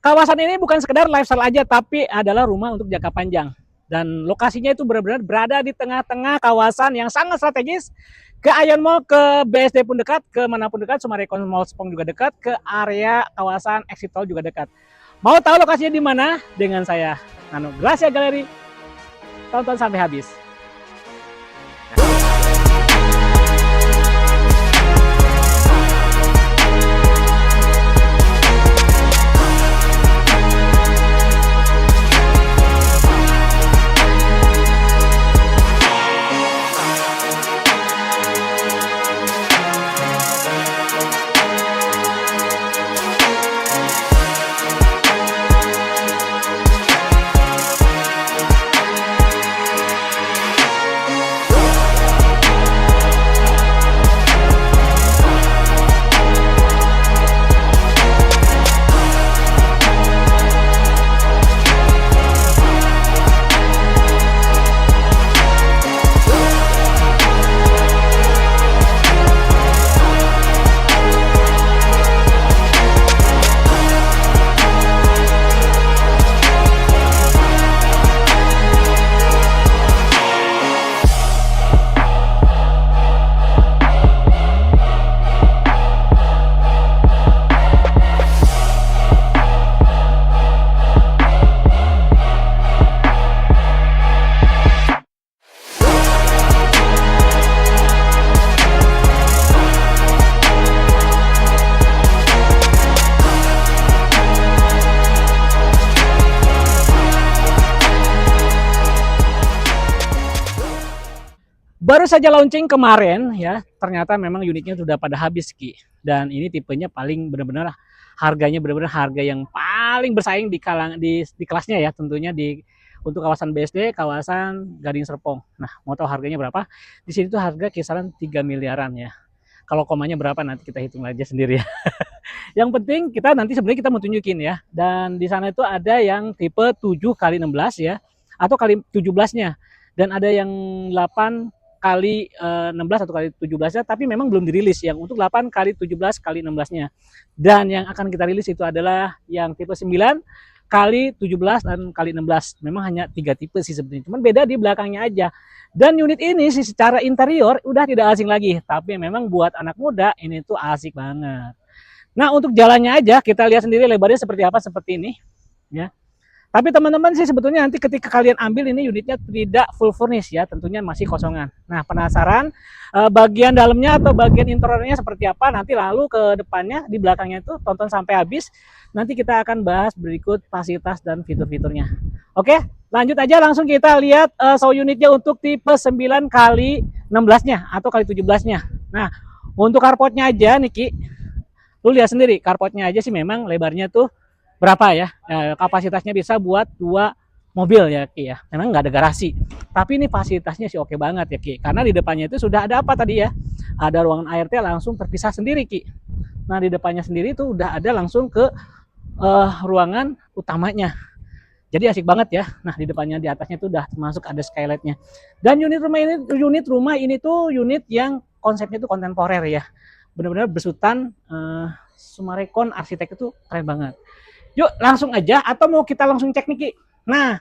Kawasan ini bukan sekedar lifestyle aja, tapi adalah rumah untuk jangka panjang. Dan lokasinya itu benar-benar berada di tengah-tengah kawasan yang sangat strategis. Ke Ion Mall, ke BSD pun dekat, ke manapun dekat, Summarecon Mall Sepong juga dekat, ke area kawasan exit tol juga dekat. Mau tahu lokasinya di mana? Dengan saya, Nano Gracia Gallery. Tonton sampai habis. Baru saja launching kemarin ya, ternyata memang unitnya sudah pada habis Ki. Dan ini tipenya paling benar-benar harganya benar-benar harga yang paling bersaing di kelasnya ya, tentunya untuk kawasan BSD, kawasan Gading Serpong. Nah, mau tahu harganya berapa? Di sini tuh harga kisaran 3 miliaran ya. Kalau komanya berapa nanti kita hitung aja sendiri ya. Yang penting kita nanti sebenarnya kita mau tunjukin ya. Dan di sana itu ada yang tipe 7x16 ya, atau kali 17-nya. Dan ada yang 8 kali 16 atau kali 17-nya, tapi memang belum dirilis yang untuk 8 kali 17 kali 16-nya. Dan yang akan kita rilis itu adalah yang tipe 9 kali 17 dan kali 16. Memang hanya 3 tipe sih sebenarnya, cuman beda di belakangnya aja. Dan unit ini sih secara interior udah tidak asing lagi, tapi memang buat anak muda ini tuh asik banget. Nah, untuk jalannya aja kita lihat sendiri lebarnya seperti apa, seperti ini ya. Tapi teman-teman sih sebetulnya nanti ketika kalian ambil ini unitnya tidak full furnish ya, tentunya masih kosongan. Nah, penasaran bagian dalamnya atau bagian interiornya seperti apa? Nanti lalu ke depannya di belakangnya itu tonton sampai habis. Nanti kita akan bahas berikut fasilitas dan fitur-fiturnya. Oke, lanjut aja langsung kita lihat show unitnya untuk tipe 9 kali 16-nya atau kali 17-nya. Nah, untuk carportnya aja nih Ki. Lu lihat sendiri, carportnya aja sih memang lebarnya tuh berapa ya, kapasitasnya bisa buat 2 mobil ya Ki ya. Memang nggak ada garasi, tapi ini fasilitasnya sih oke banget ya Ki, karena di depannya itu sudah ada apa tadi ya, ada ruangan ART langsung terpisah sendiri Ki. Nah, di depannya sendiri itu udah ada langsung ke ruangan utamanya, jadi asik banget ya. Nah, di depannya di atasnya itu udah masuk ada skylightnya. Dan unit rumah ini tuh unit yang konsepnya itu kontemporer ya, benar-benar besutan Summarecon arsitek itu keren banget. Yuk langsung aja atau mau kita langsung cek nih Ki. Nah,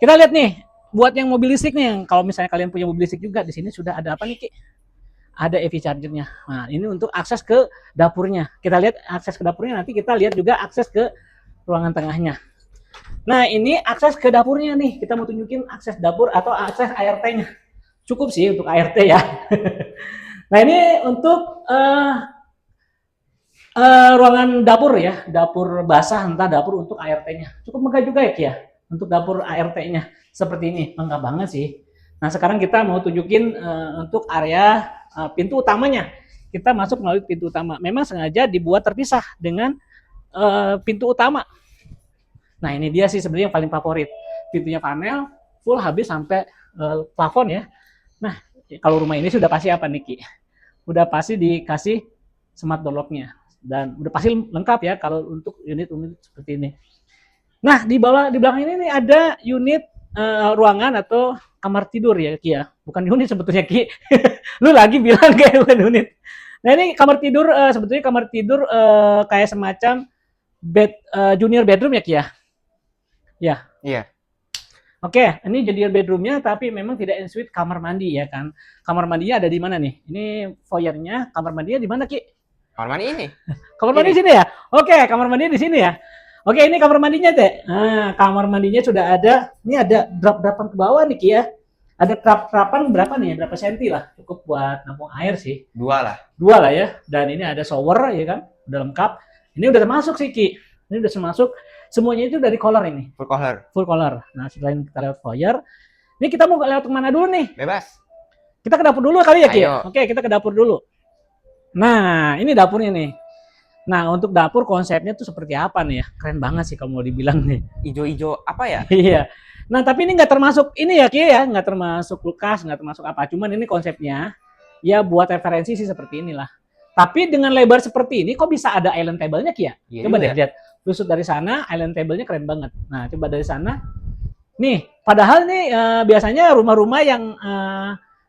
kita lihat nih buat yang mobil listrik nih, kalau misalnya kalian punya mobil listrik juga, di sini sudah ada apa nih Ki? Ada EV chargernya. Nah, ini untuk akses ke dapurnya. Kita lihat akses ke dapurnya, nanti kita lihat juga akses ke ruangan tengahnya. Nah, ini akses ke dapurnya nih. Kita mau tunjukin akses dapur atau akses ART-nya. Cukup sih untuk ART ya. Nah, ini untuk ruangan dapur ya, dapur basah entah dapur untuk ART-nya. Cukup megah juga ya Ki ya, untuk dapur ART-nya seperti ini, lengkap banget sih. Nah, sekarang kita mau tunjukin untuk area pintu utamanya. Kita masuk melalui pintu utama. Memang sengaja dibuat terpisah dengan pintu utama. Nah, ini dia sih sebenarnya yang paling favorit. Pintunya panel, full habis sampai plafon ya. Nah, kalau rumah ini sudah pasti apa nih Ki? Udah pasti dikasih smart door lock-nya. Dan udah pasti lengkap ya kalau untuk unit-unit seperti ini. Nah, di belakang ini nih ada unit ruangan atau kamar tidur ya Ki ya. Bukan unit sebetulnya Ki. Lu lagi bilang kayak bukan unit. Nah, ini kamar tidur sebetulnya kamar tidur kayak semacam junior bedroom ya Ki ya? Ya. Iya. Oke, ini junior bedroomnya tapi memang tidak ensuite kamar mandi ya kan. Kamar mandinya ada di mana nih? Ini foyernya, kamar mandinya di mana Ki? Kamar mandi ini. Kamar mandi di sini ya? Oke, kamar mandinya di sini ya. Oke, ini kamar mandinya deh. Nah, kamar mandinya sudah ada. Ini ada drap-drapan ke bawah nih Ki ya. Ada drap-drapan berapa nih? Berapa senti lah? Cukup buat nampung air sih. 2 lah. 2 lah ya. Dan ini ada shower ya kan. Udah lengkap. Ini udah termasuk sih Ki. Ini udah termasuk. Semuanya itu dari color ini. Full color. Full color. Nah, selain kita lewat foyer, ini kita mau lewat kemana dulu nih? Bebas. Kita ke dapur dulu kali ya Ki? Ayo. Oke, kita ke dapur dulu. Nah, ini dapurnya nih. Nah, untuk dapur konsepnya tuh seperti apa nih ya? Keren banget sih kalau mau dibilang nih. Ijo-ijo apa ya? Iya. Nah, tapi ini nggak termasuk ini ya Ki ya, nggak termasuk kulkas, nggak termasuk apa. Cuman ini konsepnya ya buat referensi sih seperti inilah. Tapi dengan lebar seperti ini kok bisa ada island table-nya Ki ya? Iya Coba juga deh ya. lihat. Lusut dari sana, island table-nya keren banget. Nah, coba dari sana. Nih, padahal nih biasanya rumah-rumah yang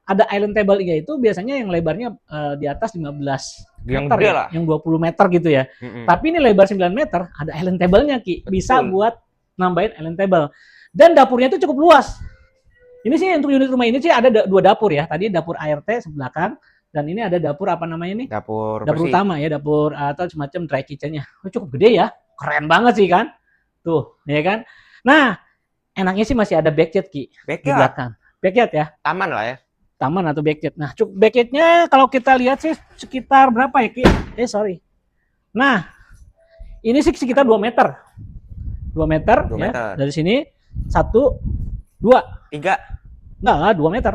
ada island table-nya itu biasanya yang lebarnya di atas 15 Yang meter gede ya, lah. yang 20 meter gitu ya. Tapi ini lebar 9 meter, ada island table-nya Ki. Bisa Betul. buat nambahin island table. Dan dapurnya itu cukup luas. Ini sih untuk unit rumah ini sih ada 2 dapur ya. Tadi dapur ART sebelah kan, dan ini ada dapur apa namanya nih? Dapur Dapur bersih. utama ya, dapur atau semacam dry kitchen-nya. Oh, cukup gede ya. Keren banget sih kan. Tuh, ya kan. Nah, enaknya sih masih ada backyard Ki di Backyard. belakang. Backyard ya, Taman lah ya. taman atau backyard. Nah, cukup backyardnya kalau kita lihat sih sekitar berapa ya Ki? Sorry. Nah, ini sih sekitar 2 meter. 2 meter 2 ya. meter. Dari sini 1 2 3. enggak lah 2 meter.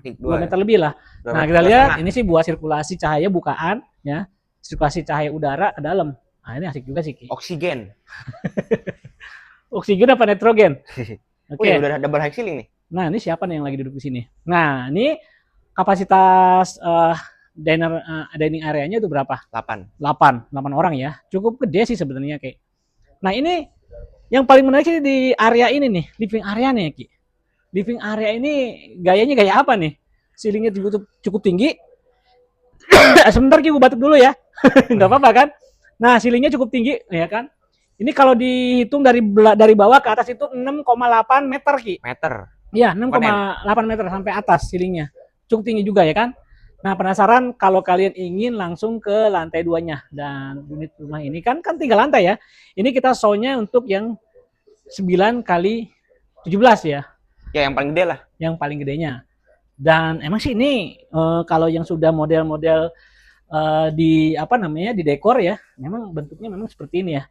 2 meter lebih lah. Nah, kita lihat ini sih buat sirkulasi cahaya bukaan ya. Sirkulasi cahaya udara ke dalam. Nah, ini asik juga sih Ki. Oksigen. Oksigen apa nitrogen? Oh ya, udah double high ceiling nih. Nah, ini siapa nih yang lagi duduk di sini? Nah, ini kapasitas dining area-nya itu berapa? 8. 8 orang ya. Cukup gede sih sebenarnya Ki. Nah, ini yang paling menarik sih di area ini nih, living area nih Ki. Living area ini gayanya gaya apa nih? Ceilingnya cukup tinggi. Sebentar Ki, gue batuk dulu ya. Nggak apa-apa kan? Nah, ceilingnya cukup tinggi ya kan? Ini kalau dihitung dari bawah ke atas itu 6,8 meter Ki. Meter. Iya, 6,8 meter sampai atas ceilingnya. Cukup tinggi juga ya kan? Nah, penasaran kalau kalian ingin langsung ke lantai 2-nya. Dan unit rumah ini kan 3 lantai ya. Ini kita show-nya untuk yang 9 kali 17 ya. Ya, yang paling gede lah. Yang paling gedenya. Dan emang sih ini kalau yang sudah model-model di apa namanya di dekor ya, memang bentuknya memang seperti ini ya.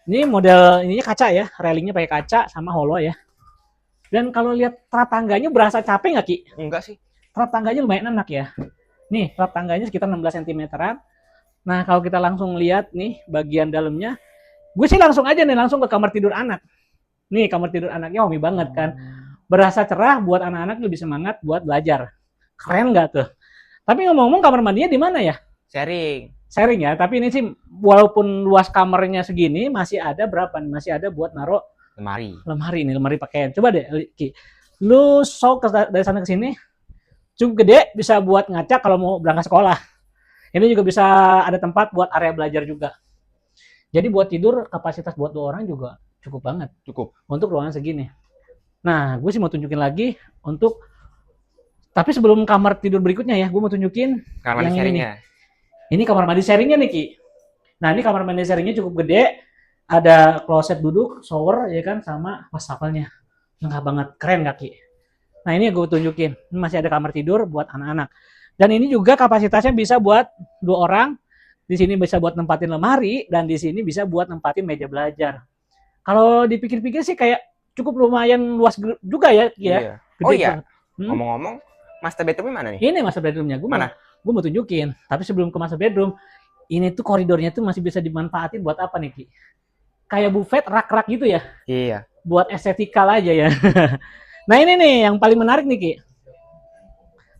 Ini model ininya kaca ya, railingnya pakai kaca sama holo ya. Dan kalau lihat trap tangganya berasa capek nggak Ki? Enggak sih. Trap tangganya lumayan enak ya. Nih, trap tangganya sekitar 16 cm-an. Nah, kalau kita langsung lihat nih bagian dalamnya, gue sih langsung aja nih langsung ke kamar tidur anak. Nih, kamar tidur anaknya homey banget kan. Berasa cerah buat anak-anak lebih semangat buat belajar. Keren nggak tuh? Tapi ngomong-ngomong kamar mandinya di mana ya? Sharing ya, tapi ini sih walaupun luas kamarnya segini masih ada berapa nih? Masih ada buat naruh lemari nih, lemari pakaian. Coba deh Ki. Lu show dari sana ke sini. Cukup gede, bisa buat ngaca kalau mau berangkat sekolah. Ini juga bisa ada tempat buat area belajar juga. Jadi buat tidur kapasitas buat 2 orang juga cukup banget. Cukup. Untuk ruangan segini. Nah, gue sih mau tunjukin lagi untuk tapi sebelum kamar tidur berikutnya ya, gue mau tunjukin kamar mandi sharingnya. Ini kamar mandi sharingnya nih Ki. Nah, ini kamar mandi sharingnya cukup gede. Ada kloset duduk, shower ya kan, sama wastafelnya. Lengkap banget, keren gak Ki? Nah, ini gue tunjukin. Ini masih ada kamar tidur buat anak-anak. Dan ini juga kapasitasnya bisa buat 2 orang. Di sini bisa buat nempatin lemari dan di sini bisa buat nempatin meja belajar. Kalau dipikir-pikir sih kayak cukup lumayan luas juga ya, Ki ya. Iya. Gede Oh iya. banget. Ngomong-ngomong, master bedroomnya mana nih? Ini master bedroomnya. Mana? Gue mau tunjukin. Tapi sebelum ke master bedroom, ini tuh koridornya tuh masih bisa dimanfaatin buat apa nih Ki? Kayak buffet rak-rak gitu ya. Iya. Buat estetikal aja ya. Nah, ini nih yang paling menarik nih Ki.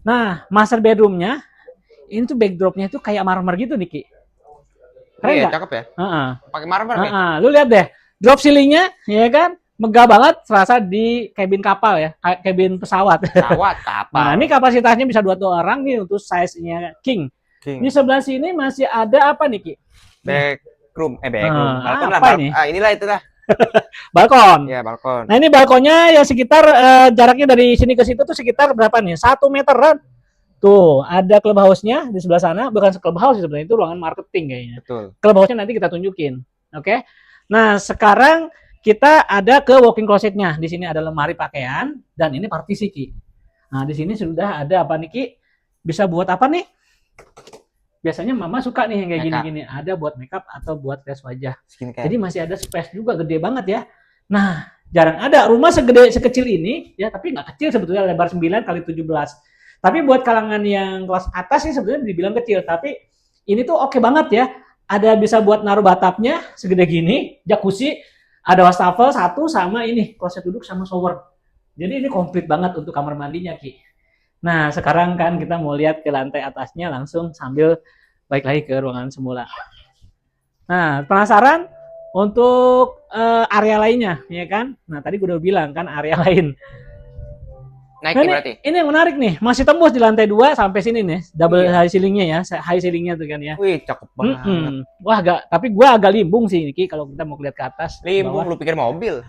Nah, master bedroomnya ini tuh backdropnya tuh kayak marmer gitu nih Ki. Keren Iya, nggak? cakep ya. Heeh. Pakai marmer nih. Lu lihat deh, drop ceilingnya ya kan, megah banget, serasa di kabin kapal ya, kabin pesawat. Pesawat, kapal. Nah, ini kapasitasnya bisa 2 orang nih untuk size-nya king. Di sebelah sini masih ada apa nih Ki? Backroom. Balkon lah. Apa ini? Inilah itulah. Balkon. Ya, balkon. Nah ini balkonnya ya sekitar jaraknya dari sini ke situ tuh sekitar berapa nih? 1 meteran. Tuh ada clubhouse-nya di sebelah sana. Bukan clubhouse sebenarnya, itu ruangan marketing kayaknya. Betul. Clubhouse-nya nanti kita tunjukin. Oke. Nah sekarang kita ada ke walk-in closet-nya. Di sini ada lemari pakaian dan ini partisi Ki. Nah di sini sudah ada apa nih Ki? Bisa buat apa nih? Biasanya mama suka nih yang kayak gini-gini. Ada buat makeup atau buat tes wajah. Skincare. Jadi masih ada space juga, gede banget ya. Nah, jarang ada rumah sekecil ini ya, tapi nggak kecil sebetulnya, lebar 9 kali 17. Tapi buat kalangan yang kelas atas sih sebenarnya dibilang kecil, tapi ini tuh oke banget ya. Ada bisa buat naruh batapnya segede gini, jacuzzi, ada wastafel satu sama ini, kloset duduk sama shower. Jadi ini komplit banget untuk kamar mandinya, Ki. Nah, sekarang kan kita mau lihat ke lantai atasnya langsung sambil balik lagi ke ruangan semula. Nah, penasaran untuk area lainnya, ya kan? Nah, tadi gue udah bilang kan area lain. Naik Nah, berarti. ini yang menarik nih, masih tembus di lantai 2 sampai sini nih, double high ceilingnya ya, high ceilingnya tuh kan ya. Wih, cakep banget. Wah, tapi gue agak limbung sih, Ki, kalau kita mau lihat ke atas. Limbung, lu pikir mobil?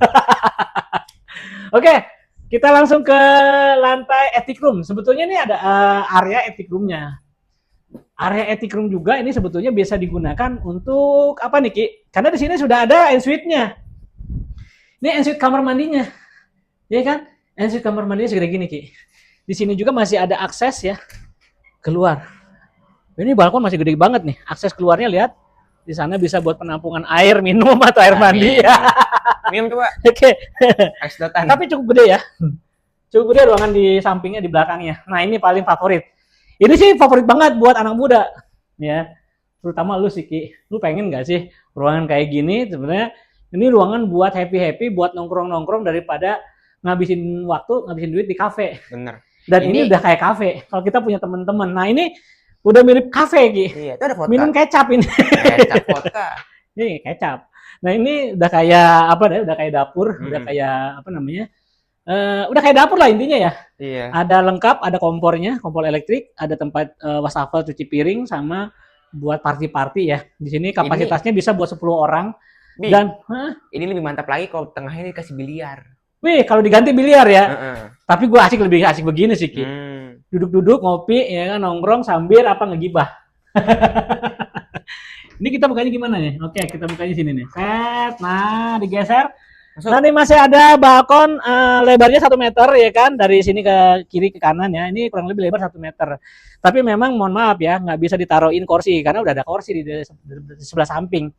Oke. Kita langsung ke lantai attic room. Sebetulnya ini ada area attic room-nya. Area attic room juga ini sebetulnya bisa digunakan untuk apa nih Ki? Karena di sini sudah ada ensuite-nya. Ini ensuite kamar mandinya. Ya kan? Ensuite kamar mandinya segede gini Ki. Di sini juga masih ada akses ya keluar. Ini balkon masih gede banget nih. Akses keluarnya lihat. Di sana bisa buat penampungan air minum atau air mandi ya. Minum coba. Oke. Es sedotan. Tapi cukup gede ya. Cukup gede ruangan di sampingnya, di belakangnya. Nah, ini paling favorit. Ini sih favorit banget buat anak muda. Ya. Terutama lu sih, Ki. Lu pengen nggak sih ruangan kayak gini? Sebenarnya ini ruangan buat happy-happy, buat nongkrong-nongkrong daripada ngabisin waktu, ngabisin duit di kafe. Bener. Dan ini udah kayak kafe. Kalau kita punya teman-teman. Nah, ini udah mirip kafe, Ki. Iya, itu ada vodka. Minum kecap ini. Kecap vodka. Ini kecap. Nah ini udah kayak apa deh? Udah kayak dapur, udah kayak apa namanya? Udah kayak dapur lah intinya ya. Iya. Ada lengkap, ada kompornya, kompor elektrik, ada tempat wastafel cuci piring sama buat party-party ya. Di sini kapasitasnya bisa buat 10 orang. Dan ini lebih mantap lagi kalau tengahnya dikasih biliar. Wih, kalau diganti biliar ya. Tapi gue lebih asik begini sih, Ki. Duduk-duduk ngopi ya kan, nongkrong sambil apa ngegibah. Ini kita bukanya gimana nih? Oke, kita bukanya sini nih. Set, nah digeser. Nanti masih ada balkon lebarnya 1 meter ya kan, dari sini ke kiri ke kanan ya. Ini kurang lebih lebar 1 meter. Tapi memang mohon maaf ya, nggak bisa ditaruhin kursi karena udah ada kursi di sebelah samping.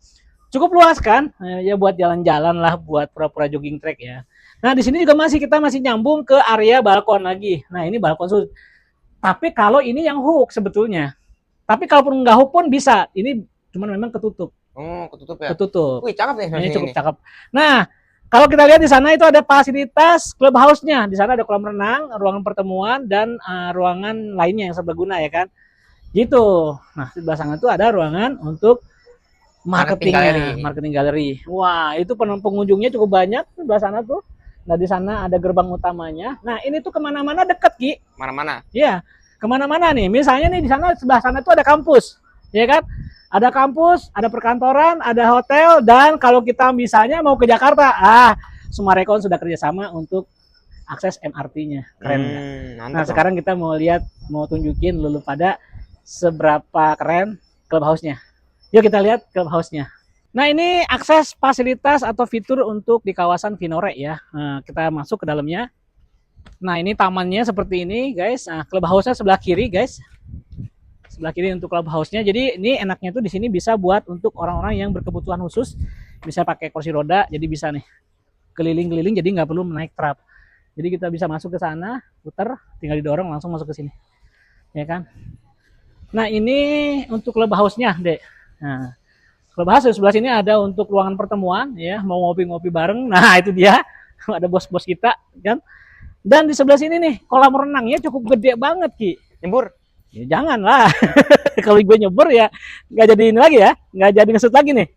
Cukup luas kan? Ya buat jalan-jalan lah, buat pura-pura jogging track ya. Nah di sini juga kita masih nyambung ke area balkon lagi. Nah ini balkon sudut. Tapi kalau ini yang hook sebetulnya. Tapi kalaupun nggak hook pun bisa. Ini cuman memang ketutup. Oh, ketutup ya. Ketutup. Wih, cakep nih. Ini cukup cakep. Nah, kalau kita lihat di sana itu ada fasilitas clubhouse-nya. Di sana ada kolam renang, ruangan pertemuan dan ruangan lainnya yang serbaguna ya kan. Gitu. Nah, di sebelah sana itu ada ruangan untuk marketing galeri. Wah, itu pengunjungnya cukup banyak di sebelah sana tuh. Nah, di sana ada gerbang utamanya. Nah, ini tuh kemana-mana deket, Ki. Mana-mana? Iya, kemana-mana nih. Misalnya nih di sana sebelah sana tuh ada kampus, ya kan? Ada kampus, ada perkantoran, ada hotel, dan kalau kita misalnya mau ke Jakarta, Summarecon sudah kerjasama untuk akses MRT-nya. Keren nggak? Nah, sekarang kita mau tunjukin lulu pada seberapa keren clubhouse-nya. Yuk kita lihat clubhouse-nya. Nah, ini akses fasilitas atau fitur untuk di kawasan Vinore ya. Nah, kita masuk ke dalamnya. Nah, ini tamannya seperti ini, guys. Nah, clubhouse-nya sebelah kiri, guys. Sebelah kiri untuk clubhouse-nya. Jadi ini enaknya tuh di sini bisa buat untuk orang-orang yang berkebutuhan khusus, bisa pakai kursi roda, jadi bisa nih keliling-keliling, jadi nggak perlu naik trap. Jadi kita bisa masuk ke sana, putar, tinggal didorong langsung masuk ke sini, ya kan? Nah ini untuk clubhouse-nya, Dek. Nah, clubhouse di sebelah sini ada untuk ruangan pertemuan, ya, mau ngopi-ngopi bareng. Nah itu dia, ada bos-bos kita, kan? Dan di sebelah sini nih kolam renangnya cukup gede banget, Ki. Nyebur? Ya jangan lah. Kalau gue nyebur ya nggak jadi ini lagi ya, nggak jadi ngesut lagi nih.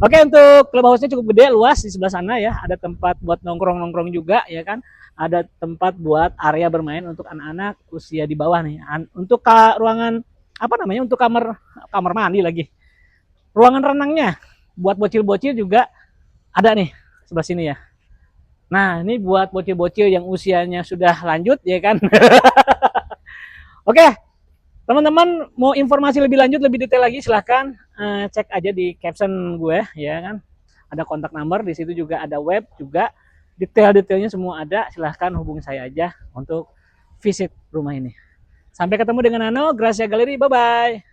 Oke, untuk clubhouse-nya cukup gede, luas di sebelah sana ya. Ada tempat buat nongkrong-nongkrong juga ya kan. Ada tempat buat area bermain untuk anak-anak usia di bawah nih. Untuk ruangan apa namanya? Untuk kamar mandi lagi. ruangan renangnya buat bocil-bocil juga ada nih sebelah sini ya. Nah, ini buat bocil-bocil yang usianya sudah lanjut ya kan. Oke, teman-teman mau informasi lebih lanjut, lebih detail lagi silahkan cek aja di caption gue ya kan. Ada kontak number, di situ juga ada web juga. Detail-detailnya semua ada, silahkan hubungi saya aja untuk visit rumah ini. Sampai ketemu dengan Nano, Gracia Gallery, bye-bye.